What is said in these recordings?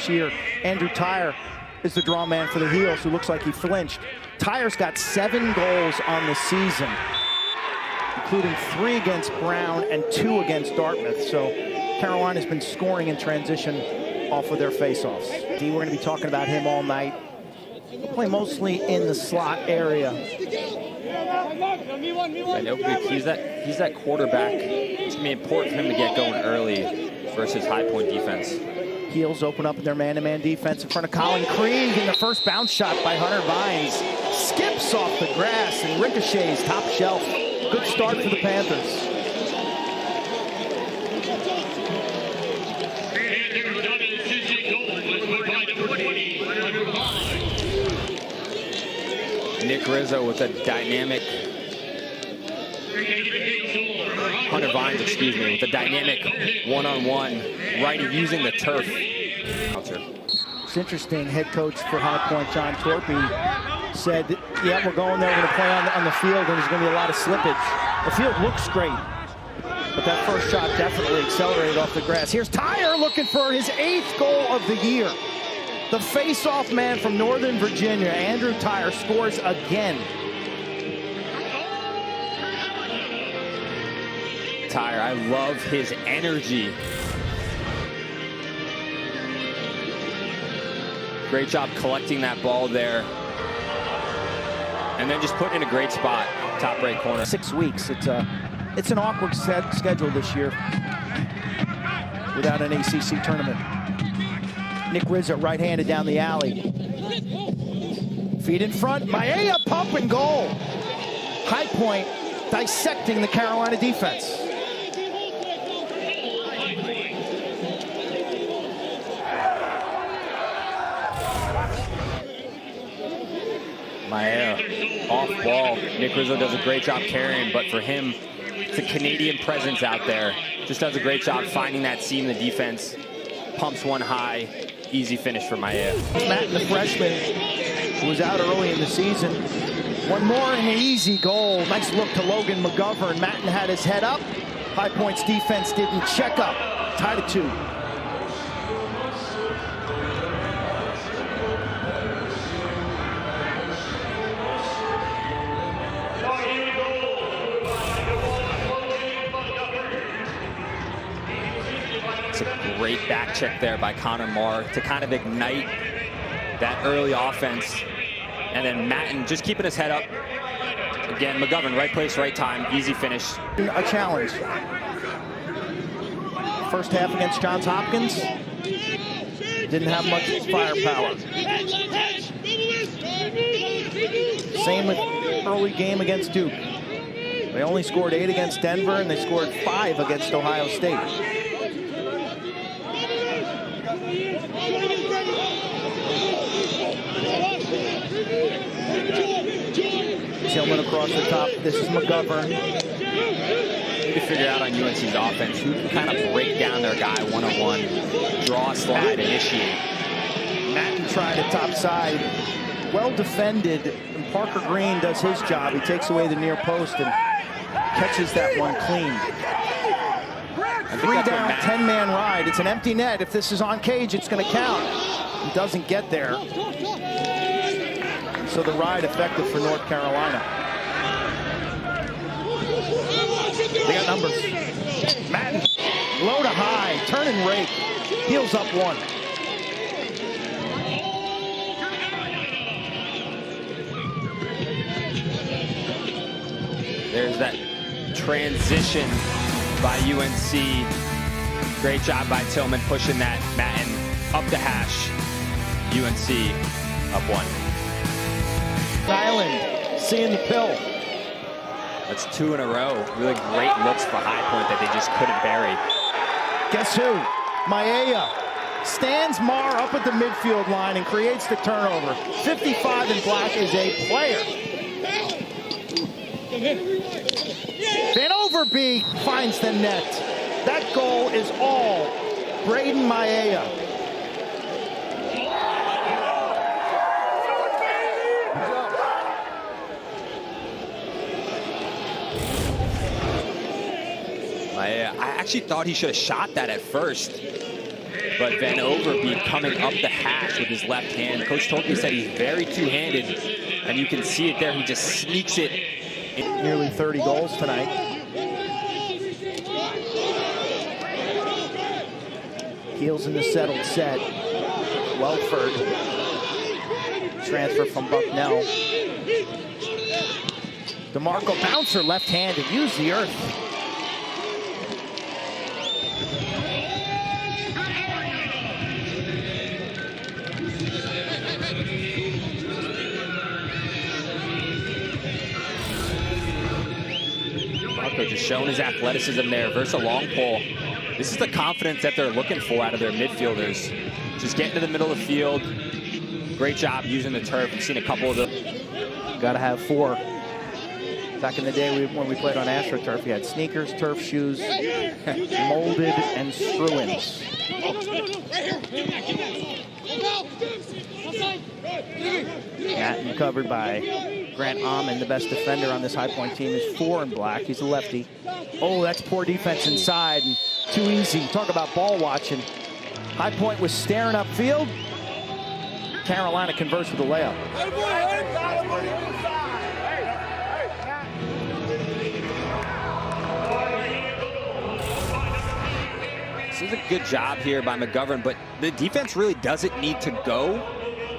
this year. Andrew Tyre is the draw man for the Heels, who looks like he flinched. Tyre's got 7 goals on the season, including 3 against Brown and 2 against Dartmouth. So Carolina's been scoring in transition off of their face-offs. We're going to be talking about him all night. He'll play mostly in the slot area. I know he's that quarterback. It's going to be important for him to get going early versus Highpoint defense. Heels open up in their man-to-man defense in front of Colin Krieg, and the first bounce shot by Hunter Vines skips off the grass and ricochets top shelf. Good start for the Panthers. Nick Rizzo with a dynamic, Hunter Vines, excuse me, with a dynamic one-on-one, righty using the turf. It's interesting, head coach for Highpoint, John Torpy, said, yeah, we're going there, we're going to play on the field, and there's going to be a lot of slippage. The field looks great, but that first shot definitely accelerated off the grass. Here's Tyre looking for his 8th goal of the year. The face-off man from Northern Virginia, Andrew Tyre, scores again. Tyre, I love his energy. Great job collecting that ball there. And then just put in a great spot, top right corner. 6 weeks. It's an awkward schedule this year without an ACC tournament. Nick Rizzo right-handed down the alley. Feet in front, Maea pump and goal. Highpoint dissecting the Carolina defense. Maea off ball. Nick Rizzo does a great job carrying, but for him, it's a Canadian presence out there. Just does a great job finding that seam in the defense. Pumps one high. Easy finish for Maea. Matt, the freshman, who was out early in the season. One more and an easy goal. Nice look to Logan McGovern. Matten had his head up. Highpoint's defense didn't check up. Tied at 2. It's a great back check there by Connor Marr to kind of ignite that early offense. And then Matten just keeping his head up. Again, McGovern, right place, right time, easy finish. A challenge. First half against Johns Hopkins. Didn't have much firepower. Same with early game against Duke. They only scored 8 against Denver, and they scored 5 against Ohio State. Tillman across the top. This is McGovern. Need to figure out on UNC's offense who can kind of break down their guy one-on-one, draw, slide, initiate. Matten tried it top side. Well defended. And Parker Green does his job. He takes away the near post and catches that one clean. 3 down, 10-man ride. It's an empty net. If this is on cage, it's going to count. He doesn't get there. So the ride effective for North Carolina. They got numbers. Matten, low to high, turn and rake. Heels up 1. There's that transition by UNC. Great job by Tillman pushing that. Matten up the hash. UNC up 1. Island seeing the pill. That's 2 in a row. Really great looks for Highpoint that they just couldn't bury. Guess who? Maea stands Marr up at the midfield line and creates the turnover. 55 in black is a player. Van Overbeek finds the net. That goal is all Braden Maea. I actually thought he should have shot that at first. But Van Overbeek coming up the hash with his left hand. Coach Torpy said he's very two-handed, and you can see it there. He just sneaks it. Nearly 30 goals tonight. Heels in the settled set. Welford. Transfer from Bucknell. DeMarco bouncer left-handed. Use the earth. Just showing his athleticism there versus a long pole. This is the confidence that they're looking for out of their midfielders. Just getting to the middle of the field. Great job using the turf. We've seen a couple of them. Got to have 4. Back in the day when we played on AstroTurf, we had sneakers, turf shoes, molded, and screw-ins. Matten covered by Grant Amon, the best defender on this Highpoint team, is 4 in black. He's a lefty. Oh, that's poor defense inside and too easy. Talk about ball watching. Highpoint was staring upfield. Carolina converts with a layup. This is a good job here by McGovern, but the defense really doesn't need to go.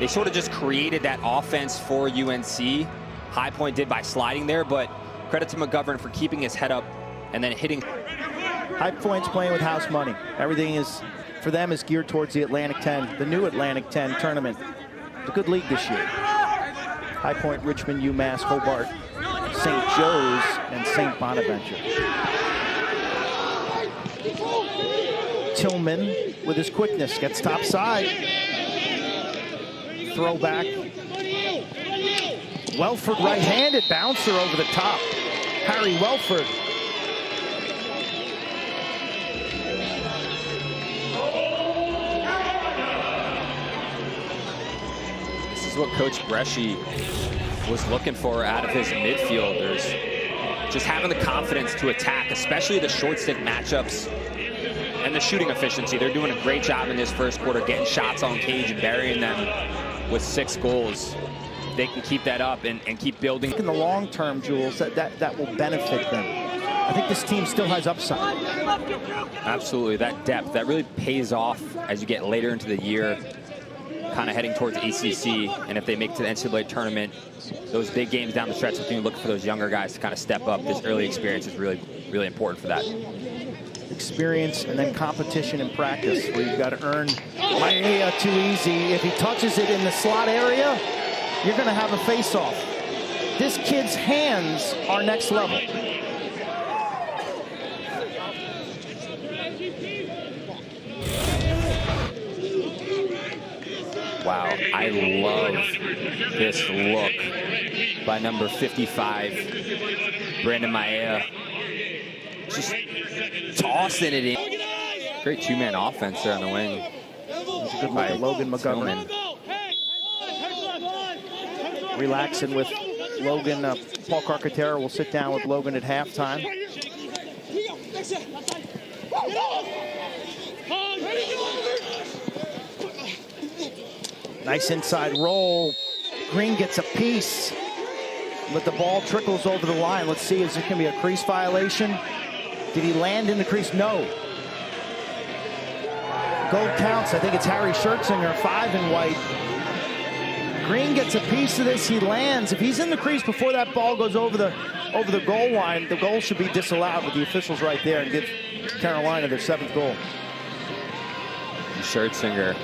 They sort of just created that offense for UNC. Highpoint did by sliding there, but credit to McGovern for keeping his head up and then hitting. Highpoint's playing with house money. Everything is, for them, is geared towards the Atlantic 10, the new Atlantic 10 tournament. It's a good league this year. Highpoint, Richmond, UMass, Hobart, St. Joe's, and St. Bonaventure. Tillman, with his quickness, gets top side. Throwback. Welford right-handed bouncer over the top. Harry Welford. This is what Coach Bresci was looking for out of his midfielders. Just having the confidence to attack, especially the short stick matchups and the shooting efficiency. They're doing a great job in this first quarter, getting shots on cage and burying them with 6 goals. They can keep that up and keep building. In the long term, Jules, that will benefit them. I think this team still has upside. Absolutely, that depth, that really pays off as you get later into the year, kind of heading towards ACC. And if they make it to the NCAA tournament, those big games down the stretch, you look for those younger guys to kind of step up. This early experience is really, really important for that. Experience and then competition and practice, where you've got to earn. Maia too easy. If he touches it in the slot area, you're going to have a face-off. This kid's hands are next level. Wow, I love this look by number 55, Brandon Maia. Just tossing it in. Great 2-man offense there on the wing. It's a good look at Logan McGovern. Relaxing with Logan. Paul Carcaterra will sit down with Logan at halftime. Nice inside roll. Green gets a piece, but the ball trickles over the line. Let's see, is there going to be a crease violation? Did he land in the crease? No. Goal counts. I think it's Harry Schertzinger, 5 in white. Green gets a piece of this. He lands. If he's in the crease before that ball goes over the goal line, the goal should be disallowed with the officials right there and give Carolina their 7th goal. Schertzinger.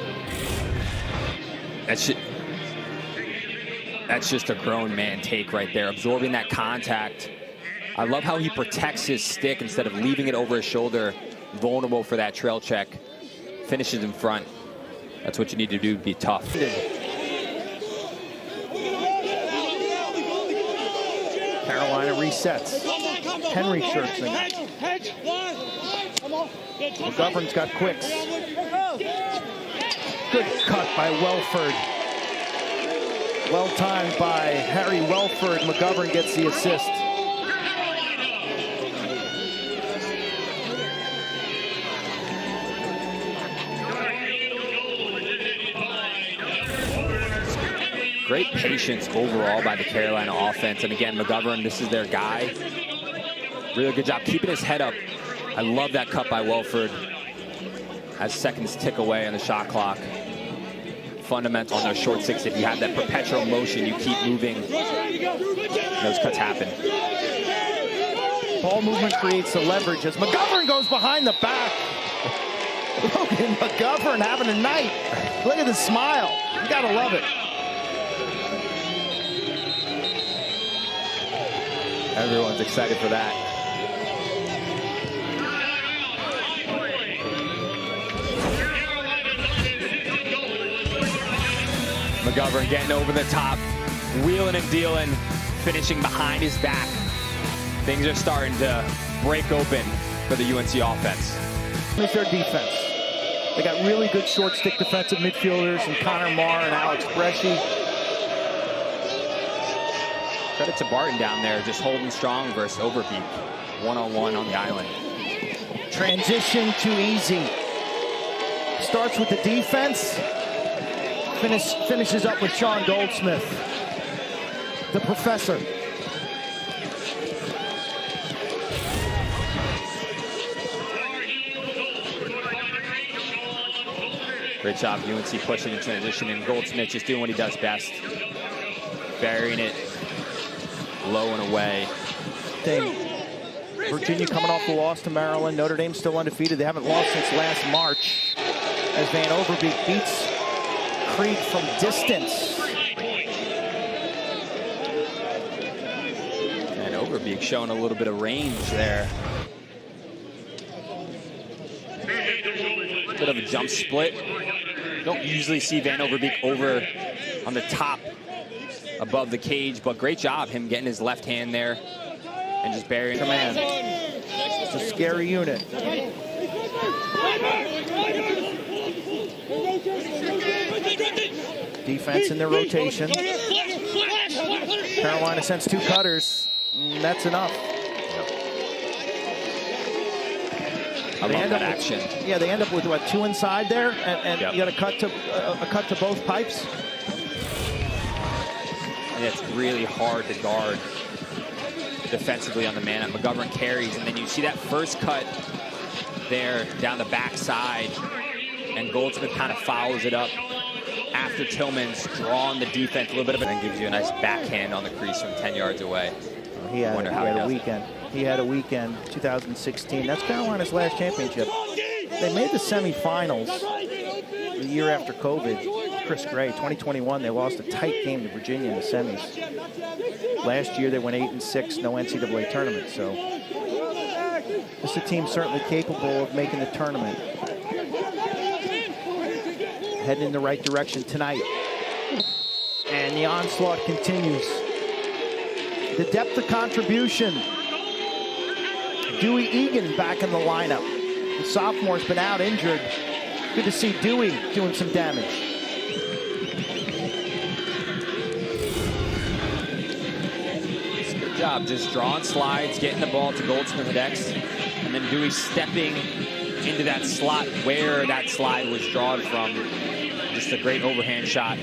That's just a grown man take right there, absorbing that contact. I love how he protects his stick instead of leaving it over his shoulder, vulnerable for that trail check. Finishes in front. That's what you need to do to be tough. Carolina resets. Henry Schertzinger. McGovern's got quicks. Good cut by Welford. Well timed by Harry Welford. McGovern gets the assist. Great patience overall by the Carolina offense. And again, McGovern, this is their guy. Really good job keeping his head up. I love that cut by Welford as seconds tick away on the shot clock. Fundamental on those short six. If you have that perpetual motion, you keep moving, those cuts happen. Ball movement creates the leverage as McGovern goes behind the back. Logan McGovern having a night. Look at the smile. You gotta love it. Everyone's excited for that. McGovern getting over the top, wheeling and dealing, finishing behind his back. Things are starting to break open for the UNC offense. It's their defense. They got really good short stick defensive midfielders and Connor Marr and Alex Bresci. Credit to Barton down there, just holding strong versus Overbeek. One-on-one on the island. Transition too easy. Starts with the defense. Finishes up with Sean Goldsmith, the professor. Great job, UNC pushing in transition, and Goldsmith just doing what he does best. Burying it low and away. Virginia coming off the loss to Maryland. Notre Dame still undefeated. They haven't lost since last March. As Van Overbeek beats Creed from distance. And Overbeek showing a little bit of range there. Bit of a jump split. Don't usually see Van Overbeek over on the top above the cage, but great job him getting his left hand there and just burying command. It's a scary unit. Defense in their rotation. Carolina sends two cutters. That's enough. I love that action. Yeah, they end up with what, two inside there, and you got a cut to both pipes. And it's really hard to guard defensively on the man. And McGovern carries, and then you see that first cut there down the backside, and Goldsmith kind of follows it up after Tillman's drawn the defense a little bit of it, and gives you a nice backhand on the crease from 10 yards away. He had a weekend. He had a weekend, 2016. That's Carolina's last championship. They made the semifinals the year after COVID. Chris Gray, 2021, they lost a tight game to Virginia in the semis. Last year, they went 8-6, no NCAA tournament. So this is a team certainly capable of making the tournament. Heading in the right direction tonight. And the onslaught continues. The depth of contribution. Dewey Egan back in the lineup. The sophomore's been out injured. Good to see Dewey doing some damage. Good job, just drawing slides, getting the ball to Goldsmith at X, and then Dewey stepping into that slot where that slide was drawn from. Just a great overhand shot.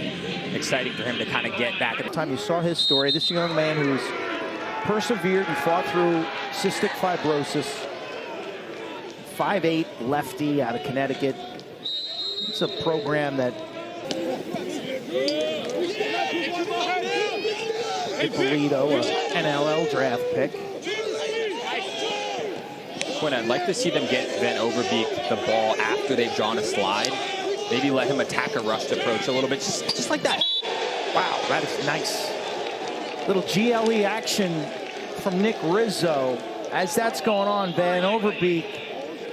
Exciting for him to kind of get back. At the time you saw his story, this young man who's persevered and fought through cystic fibrosis. 5'8", lefty out of Connecticut. It's a program that Ippolito, an NLL draft pick. Quinn, I'd like to see them get Van Overbeek the ball after they've drawn a slide. Maybe let him attack a rushed approach a little bit, just like that. Wow, that is nice. Little GLE action from Nick Rizzo. As that's going on, Van Overbeek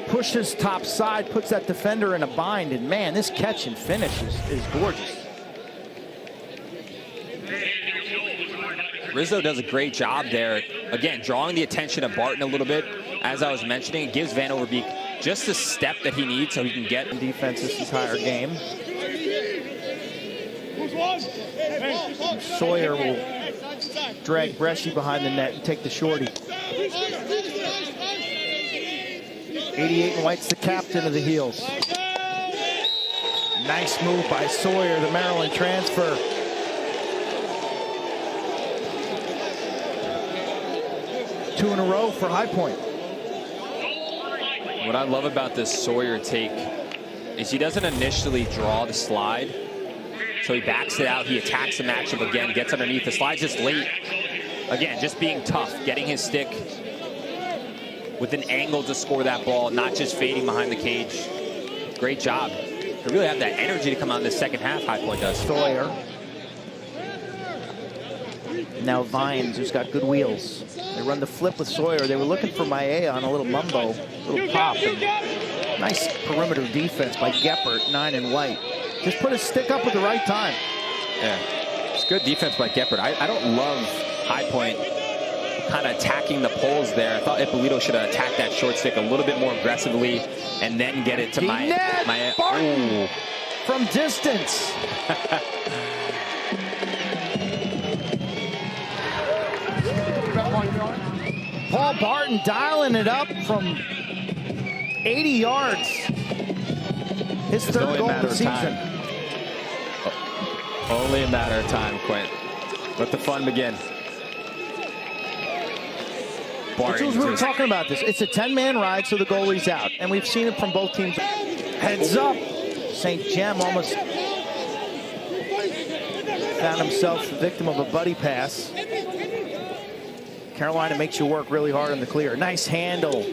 pushes top side, puts that defender in a bind, and man, this catch and finish is gorgeous. Rizzo does a great job there. Again, drawing the attention of Barton a little bit. As I was mentioning, it gives Van Overbeek just the step that he needs so he can get defense this entire game. And Sawyer will drag Bresci behind the net and take the shorty. 88 and White's the captain of the Heels. Nice move by Sawyer, the Maryland transfer. 2 in a row for Highpoint. What I love about this Sawyer take is he doesn't initially draw the slide. So he backs it out, he attacks the matchup again, gets underneath. The slide's just late. Again, just being tough, getting his stick with an angle to score that ball, not just fading behind the cage. Great job. They really have that energy to come out in the second half, Highpoint does. Sawyer. Now Vines, who's got good wheels. They run the flip with Sawyer. They were looking for Maea on a little mumbo, little pop. And nice perimeter defense by Geppert, 9 and white. Just put his stick up at the right time. Yeah, it's good defense by Geppert. I don't love Highpoint kind of attacking the poles there. I thought Ippolito should have attacked that short stick a little bit more aggressively and then get it to Maea. Barton from distance. Paul Barton dialing it up from 80 yards. His third goal of the season. Only a matter of time, Quint. Let the fun begin. We were talking about this. It's a 10-man ride, so the goalie's out. And we've seen it from both teams. Heads up. St. Jem almost found himself the victim of a buddy pass. Carolina makes you work really hard on the clear. Nice handle.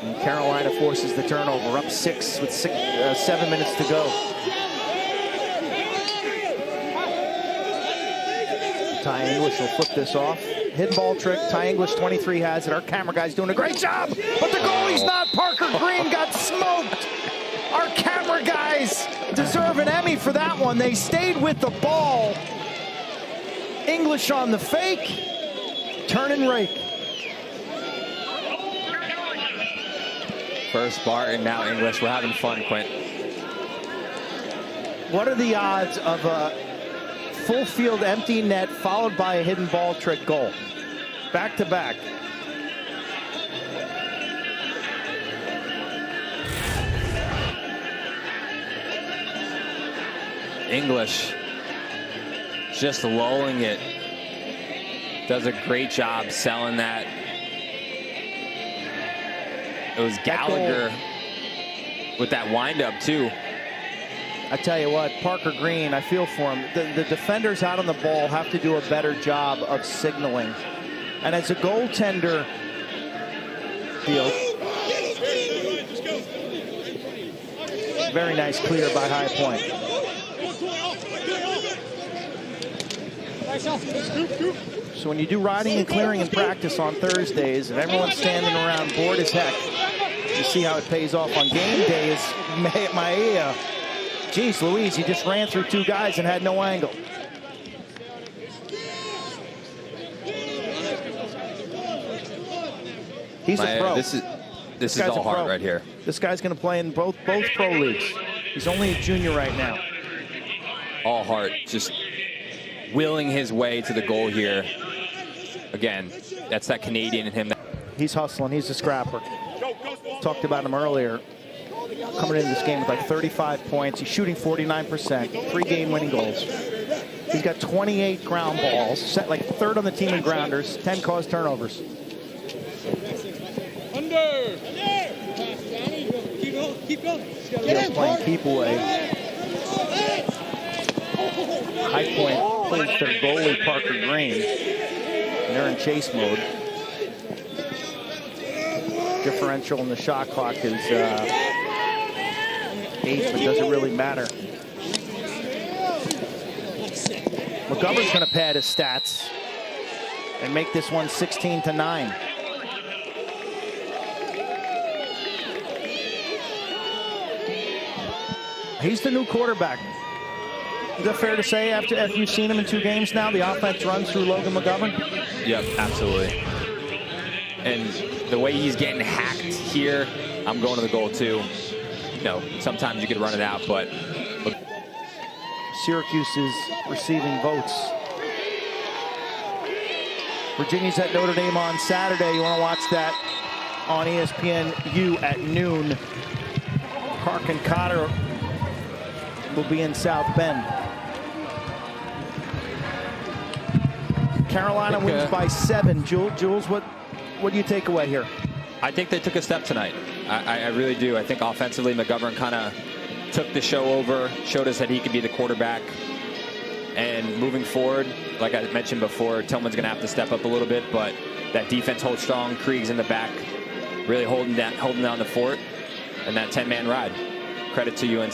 And Carolina forces the turnover. Up 6 with 7 minutes to go. Ty English will flip this off. Hidden ball trick. Ty English, 23, has it. Our camera guy's doing a great job, but the goalie's not. Parker Green got smoked. Our camera guys deserve an Emmy for that one. They stayed with the ball. English on the fake. Turn and rake. First Barton, now English. We're having fun, Quint. What are the odds of a full field empty net followed by a hidden ball trick goal? Back to back. English just lulling it. Does a great job selling that. It was Gallagher with that windup too. I tell you what, Parker Green, I feel for him. The defenders out on the ball have to do a better job of signaling. And as a goaltender, field. Very nice clear by Highpoint. So when you do riding and clearing in practice on Thursdays and everyone's standing around bored as heck, you see how it pays off on game days. Maea, geez Louise, he just ran through 2 guys and had no angle. He's a pro. This is all heart right here. This guy's going to play in both pro leagues. He's only a junior right now. All heart, just willing his way to the goal here. Again, that's that Canadian in him. He's hustling. He's a scrapper. Talked about him earlier. Coming into this game with like 35 points. He's shooting 49%, 3 game-winning goals. He's got 28 ground balls, set like 3rd on the team in grounders, 10 caused turnovers. He's playing keep away. Highpoint pulls their goalie Parker Green. And they're in chase mode. Differential in the shot clock is 8, but doesn't really matter. McGovern's going to pad his stats and make this one 16-9. He's the new quarterback. Is that fair to say after you've seen him in 2 games now? The offense runs through Logan McGovern? Yep, absolutely. And the way he's getting hacked here, I'm going to the goal too. You know, sometimes you could run it out, but look. Syracuse is receiving votes. Virginia's at Notre Dame on Saturday. You want to watch that on ESPNU at noon. Park and Cotter will be in South Bend. Carolina wins by 7. Jules, what do you take away here? I think they took a step tonight. I really do. I think offensively, McGovern kind of took the show over, showed us that he could be the quarterback. And moving forward, like I mentioned before, Tillman's going to have to step up a little bit, but that defense holds strong. Krieg's in the back, really holding down the fort, and that 10-man ride. Credit to UNC.